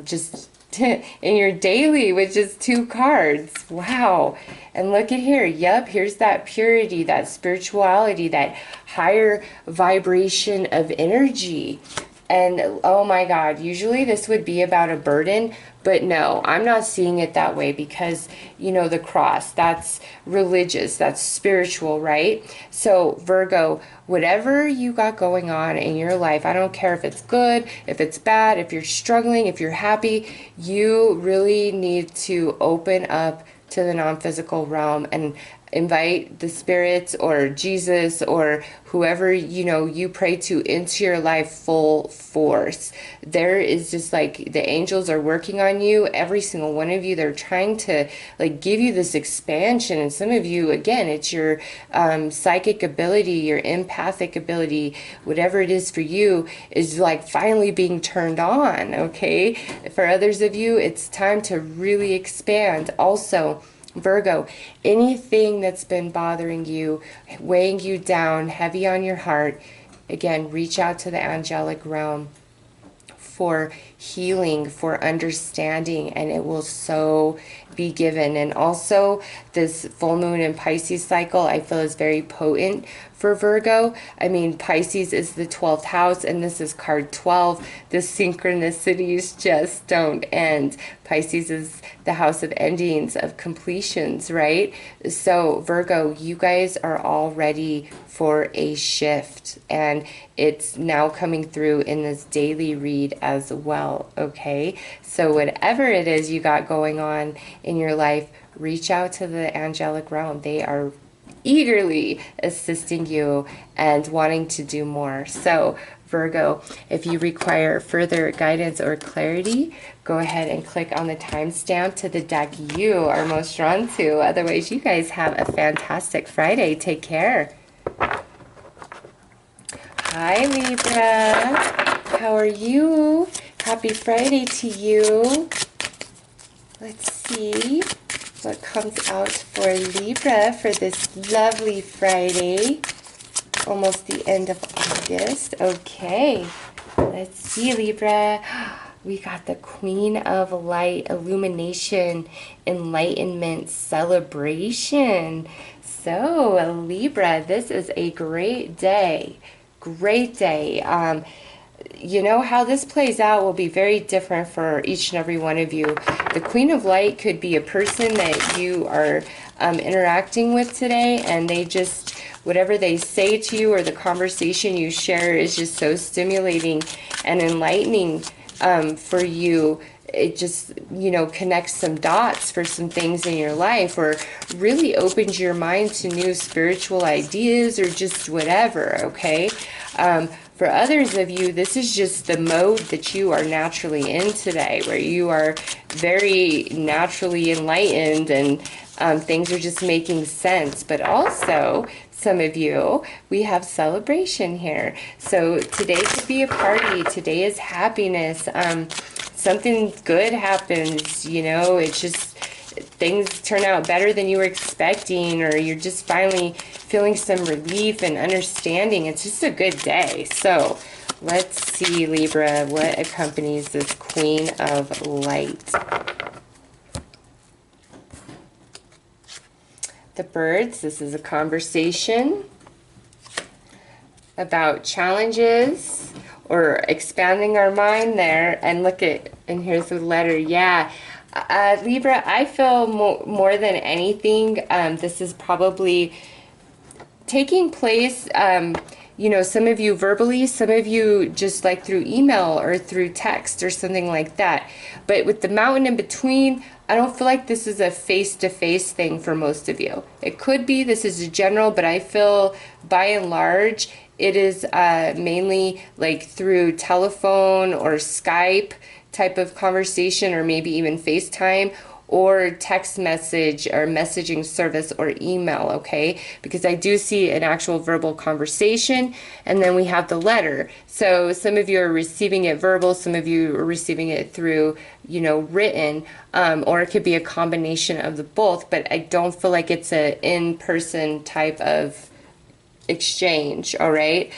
just in your daily with just 2 cards. Wow. And look at here. Yep, here's that purity, that spirituality, that higher vibration of energy. And oh my God, usually this would be about a burden, but no, I'm not seeing it that way, because, you know, the cross, that's religious, that's spiritual, right? So Virgo, whatever you got going on in your life, I don't care if it's good, if it's bad, if you're struggling, if you're happy, you really need to open up to the non-physical realm and invite the spirits or Jesus or whoever, you know, you pray to into your life full force. There is just like the angels are working on you, every single one of you. They're trying to like give you this expansion. And some of you, again, it's your psychic ability, your empathic ability, whatever it is for you, is like finally being turned on. Okay, for others of you, it's time to really expand. Also, Virgo, anything that's been bothering you, weighing you down, heavy on your heart, again, reach out to the angelic realm for healing, for understanding, and it will so be given. And also, this full moon in Pisces cycle, I feel, is very potent for Virgo. I mean, Pisces is the 12th house, and this is card 12. The synchronicities just don't end. Pisces is the house of endings, of completions, right? So Virgo, you guys are all ready for a shift, and it's now coming through in this daily read as well, okay? So whatever it is you got going on in your life, reach out to the angelic realm. They are eagerly assisting you and wanting to do more. So Virgo, if you require further guidance or clarity, go ahead and click on the timestamp to the deck you are most drawn to. Otherwise, you guys have a fantastic Friday. Take care. Hi, Libra. How are you? Happy Friday to you. Let's see what comes out for Libra for this lovely Friday. Almost the end of August. Okay, let's see, Libra. We got the Queen of Light, illumination, enlightenment, celebration. So, Libra, this is a great day. Great day. You know, how this plays out will be very different for each and every one of you. The Queen of Light could be a person that you are interacting with today, and they just, whatever they say to you or the conversation you share is just so stimulating and enlightening for you. It just, you know, connects some dots for some things in your life, or really opens your mind to new spiritual ideas, or just whatever, okay? For others of you, this is just the mode that you are naturally in today, where you are very naturally enlightened and things are just making sense. But also, some of you, we have celebration here. So today could be a party. Today is happiness. Something good happens, you know, it's just things turn out better than you were expecting, or you're just finally feeling some relief and understanding. It's just a good day. So let's see, Libra, what accompanies this Queen of Light. The birds, this is a conversation about challenges or expanding our mind there. And look at, and here's the letter, yeah. Libra, I feel more than anything, this is probably taking place, you know, some of you verbally, some of you just like through email or through text or something like that. But with the mountain in between, I don't feel like this is a face-to-face thing for most of you. It could be, this is a general, but I feel by and large, it is mainly like through telephone or Skype type of conversation, or maybe even FaceTime, or text message or messaging service or email, okay? Because I do see an actual verbal conversation, and then we have the letter. So some of you are receiving it verbal, some of you are receiving it through, you know, written, or it could be a combination of the both, but I don't feel like it's a in-person type of exchange, all right?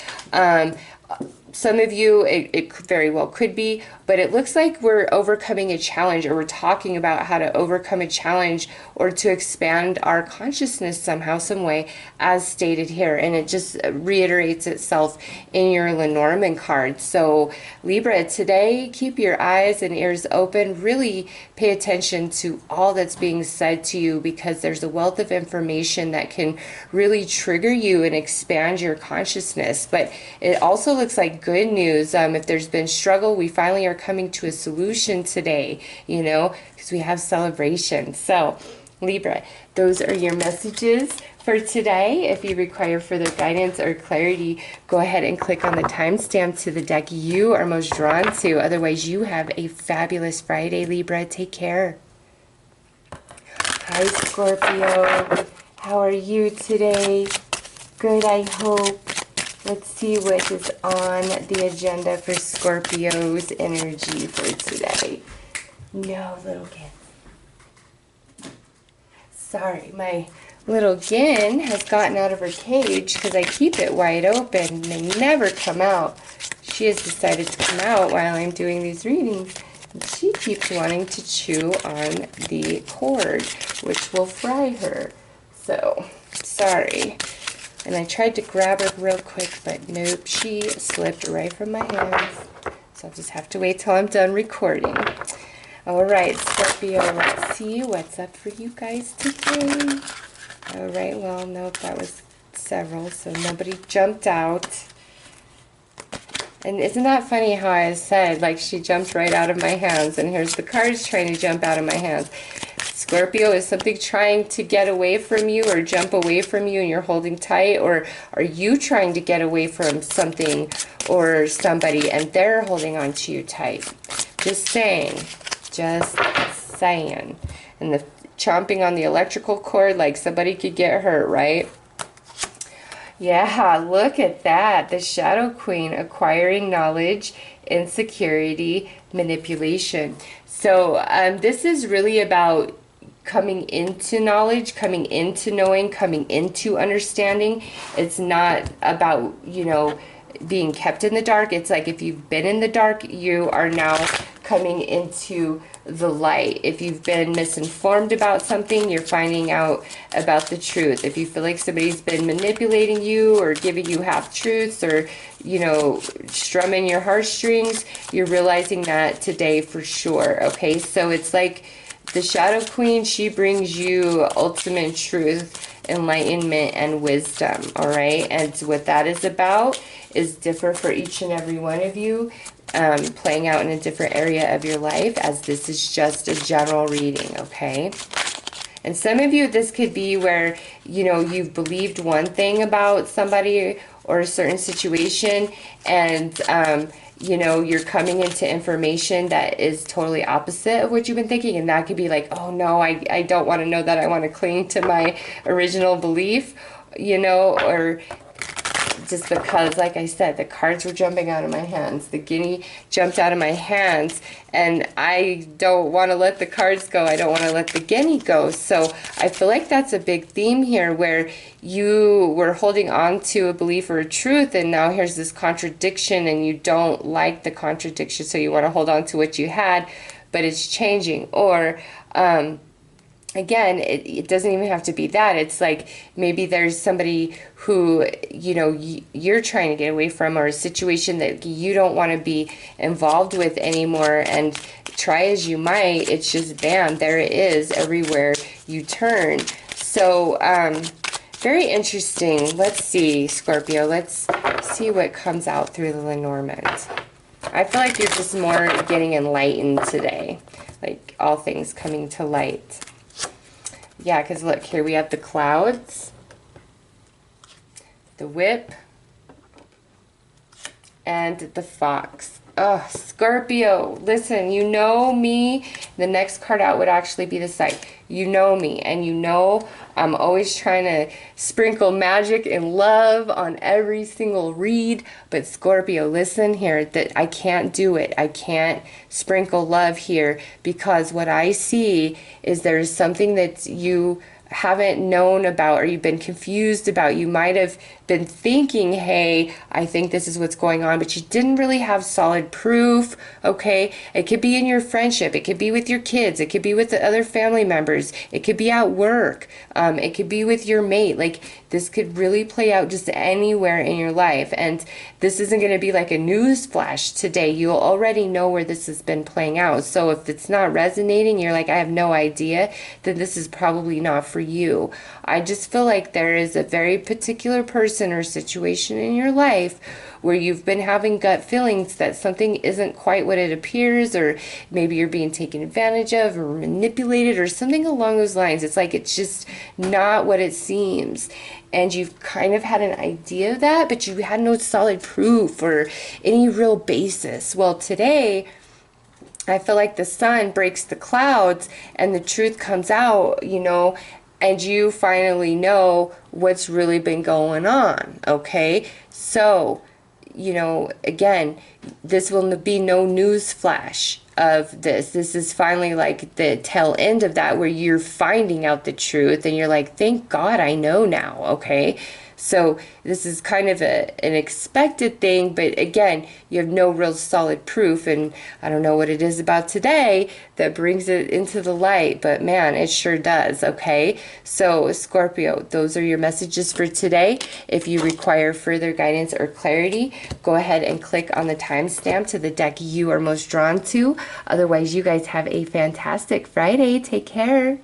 Some of you, it very well could be, but it looks like we're overcoming a challenge, or we're talking about how to overcome a challenge or to expand our consciousness somehow, some way, as stated here. And it just reiterates itself in your Lenormand card. So Libra, today, keep your eyes and ears open. Really pay attention to all that's being said to you, because there's a wealth of information that can really trigger you and expand your consciousness. But it also looks like good news. If there's been struggle, we finally are coming to a solution today, you know, because we have celebration. So Libra, those are your messages for today. If you require further guidance or clarity, go ahead and click on the timestamp to the deck you are most drawn to. Otherwise, you have a fabulous Friday, Libra. Take care. Hi, Scorpio. How are you today? Good, I hope. Let's see what is on the agenda for Scorpio's energy for today. No, little Gin. Sorry, my little Gin has gotten out of her cage because I keep it wide open and they never come out. She has decided to come out while I'm doing these readings. And she keeps wanting to chew on the cord, which will fry her. So, sorry. And I tried to grab her real quick, but nope, she slipped right from my hands. So I'll just have to wait till I'm done recording. All right, Scorpio, let's see what's up for you guys today. All right, well, nope, that was several, so nobody jumped out. And isn't that funny how I said, like, she jumped right out of my hands, and here's the cards trying to jump out of my hands. Scorpio, is something trying to get away from you or jump away from you and you're holding tight? Or are you trying to get away from something or somebody and they're holding on to you tight? Just saying. Just saying. And the chomping on the electrical cord, like somebody could get hurt, right? Yeah, look at that. The Shadow Queen, acquiring knowledge, insecurity, manipulation. So this is really about coming into knowledge, coming into knowing, coming into understanding. It's not about, you know, being kept in the dark. It's like if you've been in the dark, you are now coming into the light. If you've been misinformed about something, you're finding out about the truth. If you feel like somebody's been manipulating you or giving you half-truths or, you know, strumming your heartstrings, you're realizing that today for sure, okay? So it's like the Shadow Queen, she brings you ultimate truth, enlightenment, and wisdom, all right? And what that is about is different for each and every one of you, playing out in a different area of your life, as this is just a general reading, okay? And some of you, this could be where, you know, you've believed one thing about somebody or a certain situation, and you know, you're coming into information that is totally opposite of what you've been thinking, and that could be like, oh no, I don't want to know that, I want to cling to my original belief, you know, or just because, like I said, the cards were jumping out of my hands. The guinea jumped out of my hands, and I don't want to let the cards go. I don't want to let the guinea go. So I feel like that's a big theme here, where you were holding on to a belief or a truth, and now here's this contradiction, and you don't like the contradiction, so you want to hold on to what you had, but it's changing. Or again, it doesn't even have to be that. It's like maybe there's somebody who, you know, you're trying to get away from, or a situation that you don't want to be involved with anymore, and try as you might, it's just bam, there it is everywhere you turn. So very interesting. Let's see, Scorpio, let's see what comes out through the Lenormand. I feel like you're just more getting enlightened today, like all things coming to light. Yeah, because look, here we have the clouds, the whip, and the fox. Oh, Scorpio, listen, you know me. The next card out would actually be the side. You know me, and you know I'm always trying to sprinkle magic and love on every single read. But Scorpio, listen here, that I can't do it. I can't sprinkle love here because what I see is there's something that you haven't known about or you've been confused about. You might have been thinking, hey, I think this is what's going on, but you didn't really have solid proof, okay? It could be in your friendship. It could be with your kids. It could be with the other family members. It could be at work. It could be with your mate. Like, this could really play out just anywhere in your life. And this isn't going to be like a news flash today. You'll already know where this has been playing out. So if it's not resonating, you're like, I have no idea, then this is probably not for you. I just feel like there is a very particular person or situation in your life where you've been having gut feelings that something isn't quite what it appears, or maybe you're being taken advantage of or manipulated or something along those lines. It's like it's just not what it seems. And you've kind of had an idea of that, but you had no solid proof or any real basis. Well, today, I feel like the sun breaks the clouds and the truth comes out, you know, and you finally know what's really been going on, okay? So, you know, again, this will be no news flash of this. This is finally like the tail end of that where you're finding out the truth and you're like, thank God I know now, okay? So this is kind of an expected thing, but again, you have no real solid proof, and I don't know what it is about today that brings it into the light, but man, it sure does, okay? So Scorpio, those are your messages for today. If you require further guidance or clarity, go ahead and click on the timestamp to the deck you are most drawn to. Otherwise, you guys have a fantastic Friday. Take care.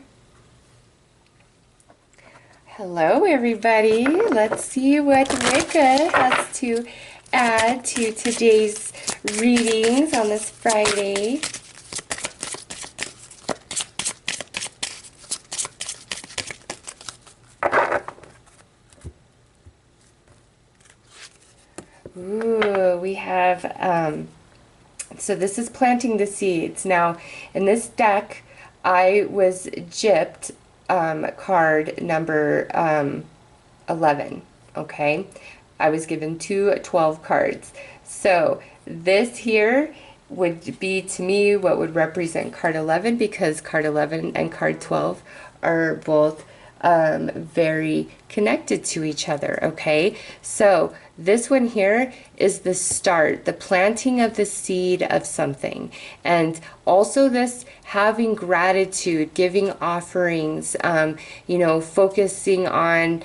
Hello everybody, let's see what Wicca has to add to today's readings on this Friday. Ooh, we have, so this is planting the seeds. Now, in this deck, I was gypped card number 11, okay? I was given 12 cards. So this here would be, to me, what would represent card 11, because card 11 and card 12 are both very connected to each other, okay? So this one here is the start, the planting of the seed of something. And also this having gratitude, giving offerings, you know, focusing on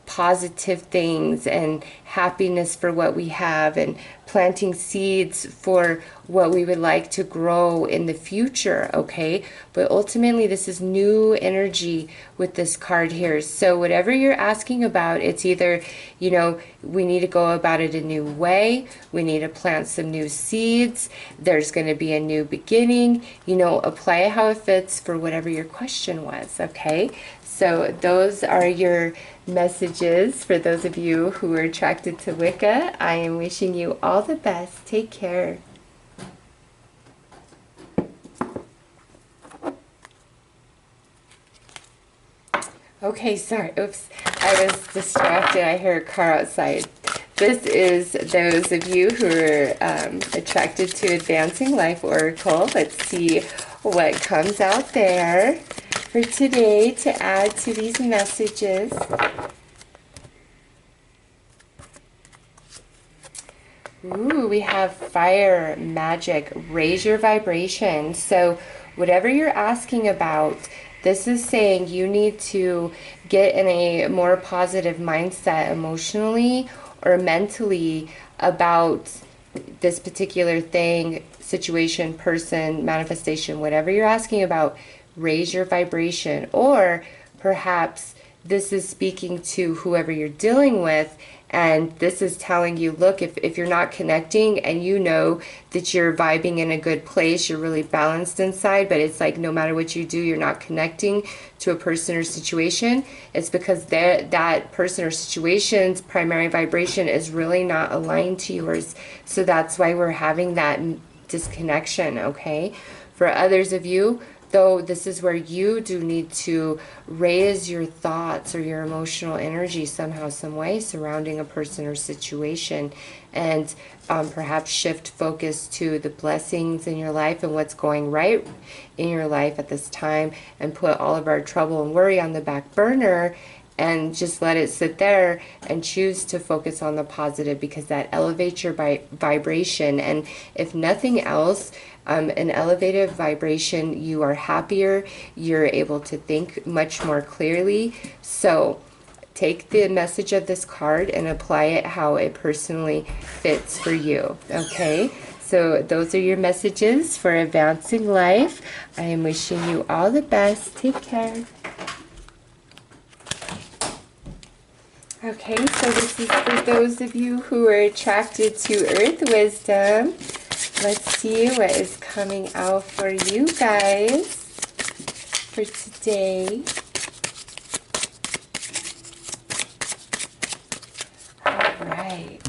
positive things and happiness for what we have, and planting seeds for what we would like to grow in the future, okay? But ultimately, this is new energy with this card here. So whatever you're asking about, it's either, you know, we need to go about it a new way, we need to plant some new seeds, there's going to be a new beginning, you know, apply it how it fits for whatever your question was, okay? So those are your messages for those of you who are attracted to Wicca. I am wishing you all the best. Take care. Okay, sorry. Oops. I was distracted. I heard a car outside. This is those of you who are attracted to Advancing Life Oracle. Let's see what comes out there for today to add to these messages. Ooh, we have fire, magic, raise your vibration. So whatever you're asking about, this is saying you need to get in a more positive mindset emotionally or mentally about this particular thing, situation, person, manifestation, whatever you're asking about. Raise your vibration. Or perhaps this is speaking to whoever you're dealing with, And this is telling you, look, if you're not connecting and you know that you're vibing in a good place, you're really balanced inside, but it's like no matter what you do, you're not connecting to a person or situation, it's because that person or situation's primary vibration is really not aligned to yours. So that's why we're having that disconnection, okay? For others of you, though, this is where you do need to raise your thoughts or your emotional energy somehow, some way surrounding a person or situation, and perhaps shift focus to the blessings in your life and what's going right in your life at this time, and put all of our trouble and worry on the back burner and just let it sit there and choose to focus on the positive, because that elevates your vibration. And if nothing else, an elevated vibration, you are happier, you're able to think much more clearly. So take the message of this card and apply it how it personally fits for you, okay? So those are your messages for advancing life. I am wishing you all the best. Take care. Okay, so this is for those of you who are attracted to Earth Wisdom. Let's see what is coming out for you guys for today. All right.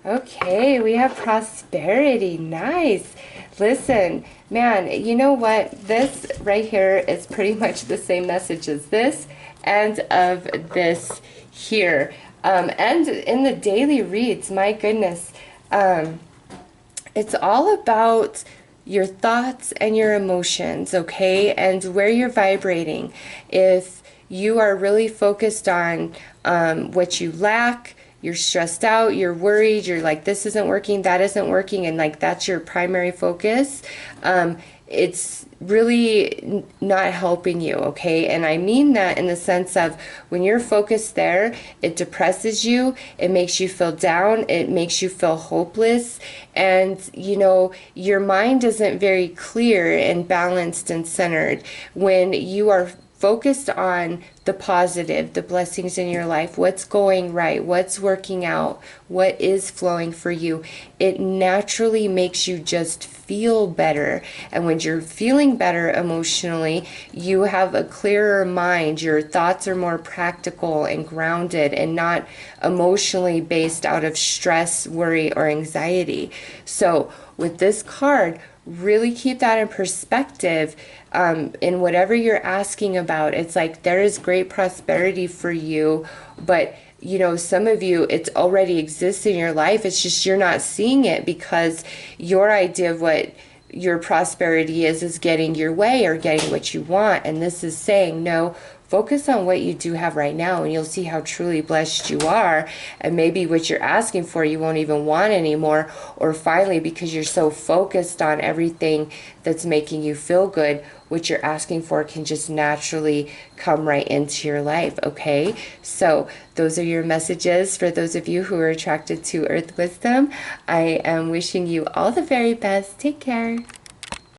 Okay, we have prosperity. Nice. Listen, man, you know what? This right here is pretty much the same message as this and of this here. And in the daily reads, my goodness, it's all about your thoughts and your emotions, okay? And where you're vibrating. If you are really focused on what you lack, you're stressed out, you're worried, you're like, this isn't working, that isn't working, and like that's your primary focus, it's really not helping you, okay? And I mean that in the sense of when you're focused there, it depresses you, it makes you feel down, it makes you feel hopeless, and you know, your mind isn't very clear and balanced and centered. When you are focused on the positive, the blessings in your life, what's going right, what's working out, what is flowing for you, it naturally makes you just feel better. And when you're feeling better emotionally, you have a clearer mind. Your thoughts are more practical and grounded and not emotionally based out of stress, worry, or anxiety. So with this card, really keep that in perspective in whatever you're asking about. It's like there is great prosperity for you, but you know, some of you, it already exists in your life. It's just you're not seeing it because your idea of what your prosperity is getting your way or getting what you want. And this is saying, no, focus on what you do have right now, and you'll see how truly blessed you are. And maybe what you're asking for, you won't even want anymore. Or finally, because you're so focused on everything that's making you feel good, what you're asking for can just naturally come right into your life, okay? So those are your messages for those of you who are attracted to Earth Wisdom. I am wishing you all the very best. Take care.